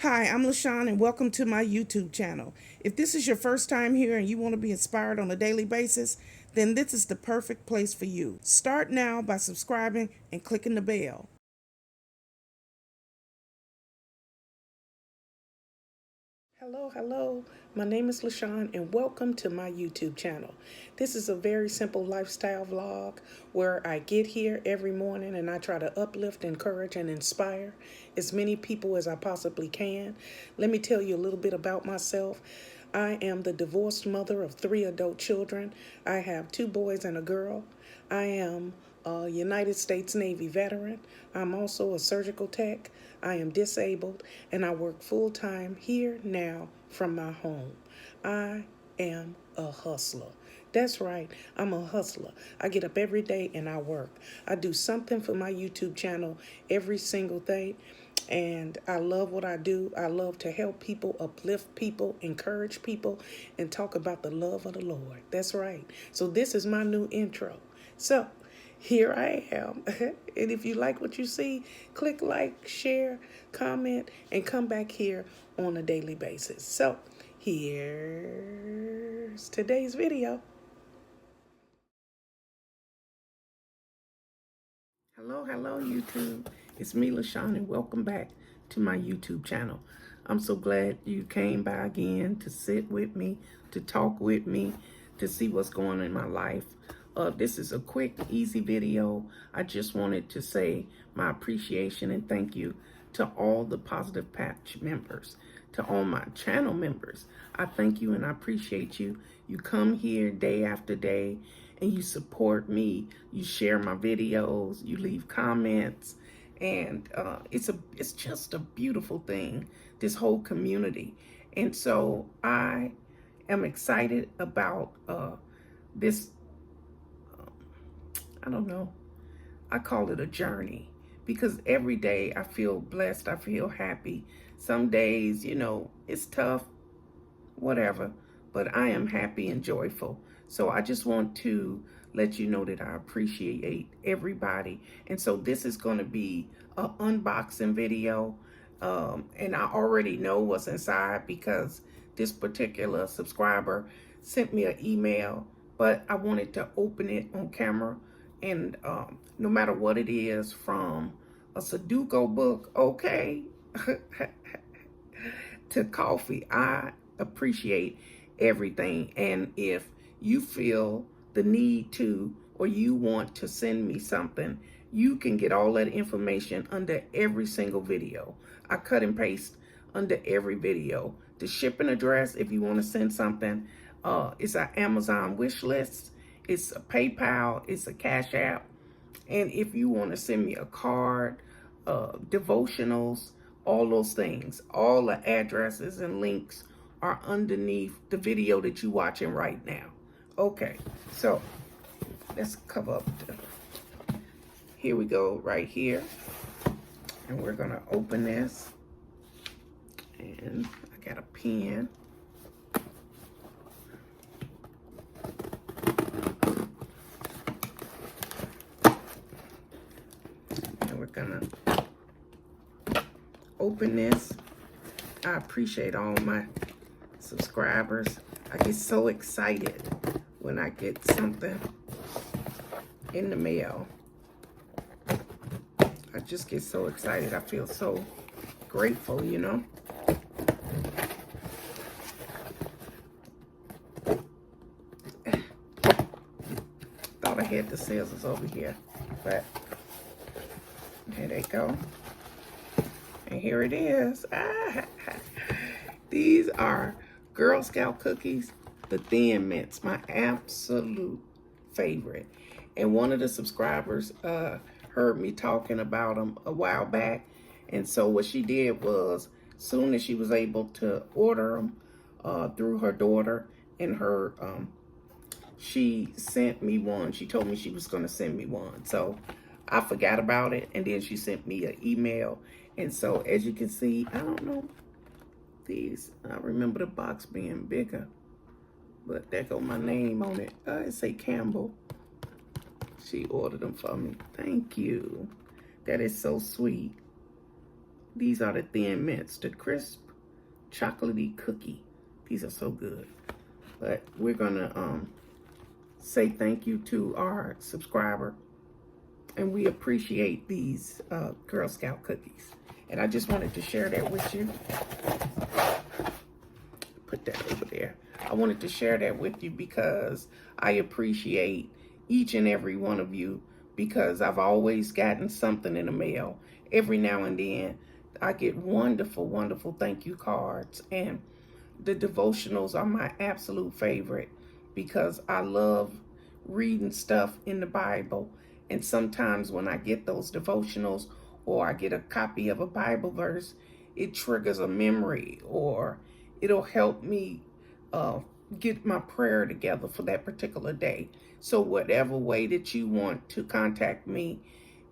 Hi, I'm Lashon and welcome to my YouTube channel. If this is your first time here and you want to be inspired on a daily basis, then this is the perfect place for you. Start now by subscribing and clicking the bell. Hello. My name is Lashon and welcome to my YouTube channel. This is a very simple lifestyle vlog where I get here every morning and I try to uplift, encourage, and inspire as many people as I possibly can. Let me tell you a little bit about myself. I am the divorced mother of 3 adult children. I have 2 boys and a girl. I am a United States Navy veteran. I'm also a surgical tech. I am disabled and I work full-time here now from my home. I am a hustler. That's right, I'm a hustler. I get up every day and I work. I do something for my YouTube channel every single day. And I love what I do. I love to help people, uplift people, encourage people, and talk about the love of the Lord. That's right. So this is my new intro. So here I am. And if you like what you see, click like, share, comment, and come back here on a daily basis. So here's today's video. Hello, YouTube. It's me, Lashon, and welcome back to my YouTube channel. I'm so glad you came by again to sit with me, to talk with me, to see what's going on in my life. This is a quick, easy video. I just wanted to say my appreciation and thank you to all the Positive Patch members, to all my channel members. I thank you and I appreciate you. You come here day after day and you support me. You share my videos, you leave comments, and it's just a beautiful thing, this whole community. And so I am excited about this. I don't know, I call it a journey, because every day I feel blessed, I feel happy. Some days, it's tough, whatever, but I am happy and joyful. So I just want to let you know that I appreciate everybody. And so this is going to be an unboxing video. And I already know what's inside because this particular subscriber sent me an email, but I wanted to open it on camera. And no matter what it is, from a Sudoku book, okay, to coffee, I appreciate everything. And if you feel the need to, or you want to send me something, you can get all that information under every single video. I cut and paste under every video. The shipping address, if you want to send something, it's an Amazon wish list, it's a PayPal, it's a Cash App. And if you want to send me a card, devotionals, all those things, all the addresses and links are underneath the video that you're watching right now. Okay, so let's cover up here we go, right here. And we're gonna open this. And I got a pen. And we're gonna open this. I appreciate all my subscribers. I get so excited when I get something in the mail. I just get so excited. I feel so grateful, Thought I had the scissors over here, but there they go. And here it is. These are Girl Scout cookies, the Thin Mints, my absolute favorite. And one of the subscribers heard me talking about them a while back. And so what she did was, soon as she was able to order them through her daughter and her, she sent me one. She told me she was going to send me one. So I forgot about it. And then she sent me an email. And so as you can see, I don't know, these, I remember the box being bigger, but there go my name on it. It say Campbell. She ordered them for me. Thank you. That is so sweet. These are the Thin Mints, the crisp chocolatey cookie. These are so good. But we're gonna say thank you to our subscriber, and we appreciate these Girl Scout cookies. And I just wanted to share that with you. Put that over there. I wanted to share that with you because I appreciate each and every one of you, because I've always gotten something in the mail. Every now and then I get wonderful, wonderful thank you cards, and the devotionals are my absolute favorite because I love reading stuff in the Bible. And sometimes when I get those devotionals or I get a copy of a Bible verse, it triggers a memory, or it'll help me get my prayer together for that particular day. So whatever way that you want to contact me,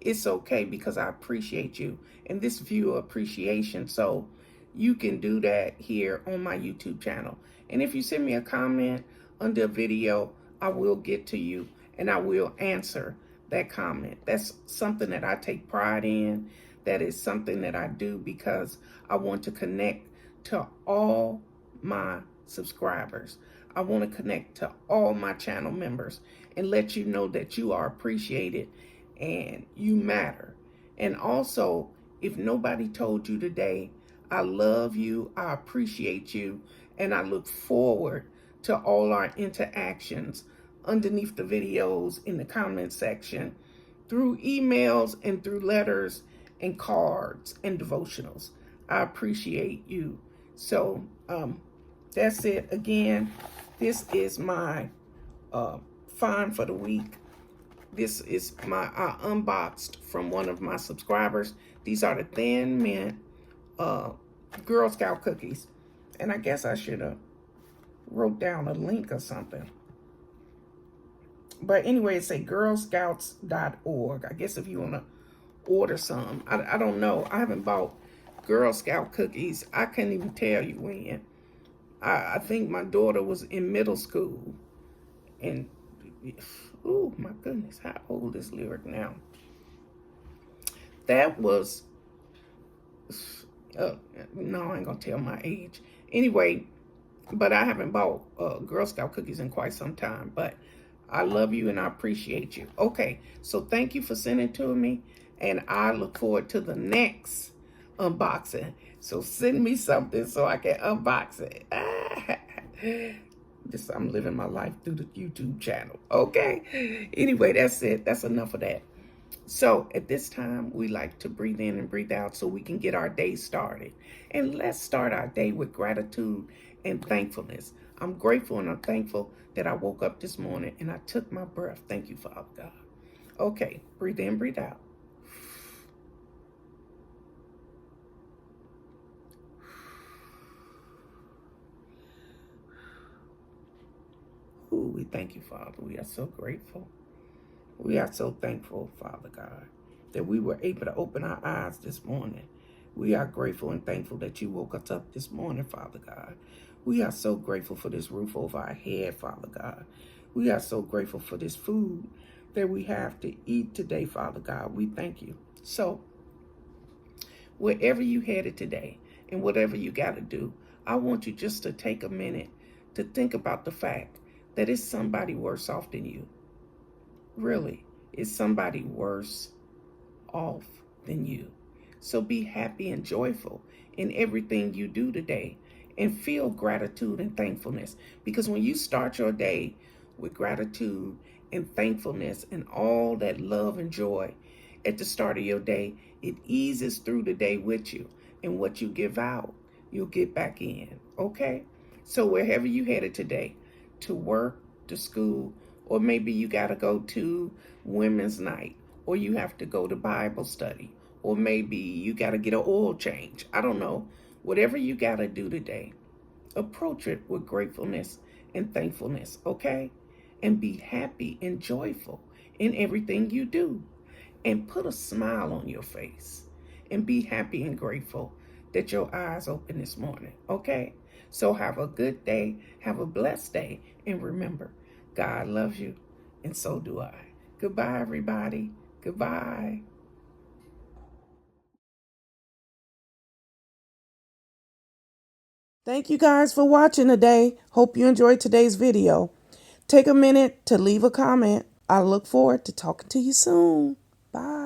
it's okay, because I appreciate you. And this viewer appreciation, so you can do that here on my YouTube channel. And if you send me a comment under a video, I will get to you and I will answer that comment. That's something that I take pride in. That is something that I do because I want to connect to all my subscribers. I want to connect to all my channel members and let you know that you are appreciated and you matter. And also, if nobody told you today, I love you, I appreciate you, and I look forward to all our interactions underneath the videos, in the comment section, through emails and through letters and cards and devotionals. I appreciate you. So that's it. Again, this is my find for the week. This is I unboxed from one of my subscribers. These are the Thin Mint Girl Scout cookies. And I guess I should have wrote down a link or something. But anyway, it's girlscouts.org. I guess if you want to order some. I don't know. I haven't bought Girl Scout cookies. I can't even tell you when. I think my daughter was in middle school. And, oh my goodness, how old is Lyric now? That was, no, I ain't going to tell my age. Anyway, but I haven't bought Girl Scout cookies in quite some time. But I love you and I appreciate you. Okay, so thank you for sending it to me. And I look forward to the next unboxing. So send me something so I can unbox it. I'm living my life through the YouTube channel. Okay. Anyway, that's it. That's enough of that. So at this time, we like to breathe in and breathe out so we can get our day started. And let's start our day with gratitude and thankfulness. I'm grateful and I'm thankful that I woke up this morning and I took my breath. Thank you, Father God. Okay, breathe in, breathe out. Ooh, we thank you, Father. We are so grateful. We are so thankful, Father God, that we were able to open our eyes this morning. We are grateful and thankful that you woke us up this morning, Father God. We are so grateful for this roof over our head, Father God. We are so grateful for this food that we have to eat today, Father God. We thank you. So, wherever you headed today and whatever you got to do, I want you just to take a minute to think about the fact that it's somebody worse off than you. Really, it's somebody worse off than you. So be happy and joyful in everything you do today and feel gratitude and thankfulness. Because when you start your day with gratitude and thankfulness and all that love and joy at the start of your day, it eases through the day with you. And what you give out, you'll get back in. Okay? So wherever you headed today, to work, to school, or maybe you got to go to women's night, or you have to go to Bible study, or maybe you got to get an oil change. I don't know. Whatever you got to do today, approach it with gratefulness and thankfulness, okay? And be happy and joyful in everything you do. And put a smile on your face. And be happy and grateful that your eyes open this morning, okay? So have a good day, have a blessed day, and remember, God loves you, and so do I. Goodbye, everybody. Goodbye. Thank you guys for watching today. Hope you enjoyed today's video. Take a minute to leave a comment. I look forward to talking to you soon. Bye.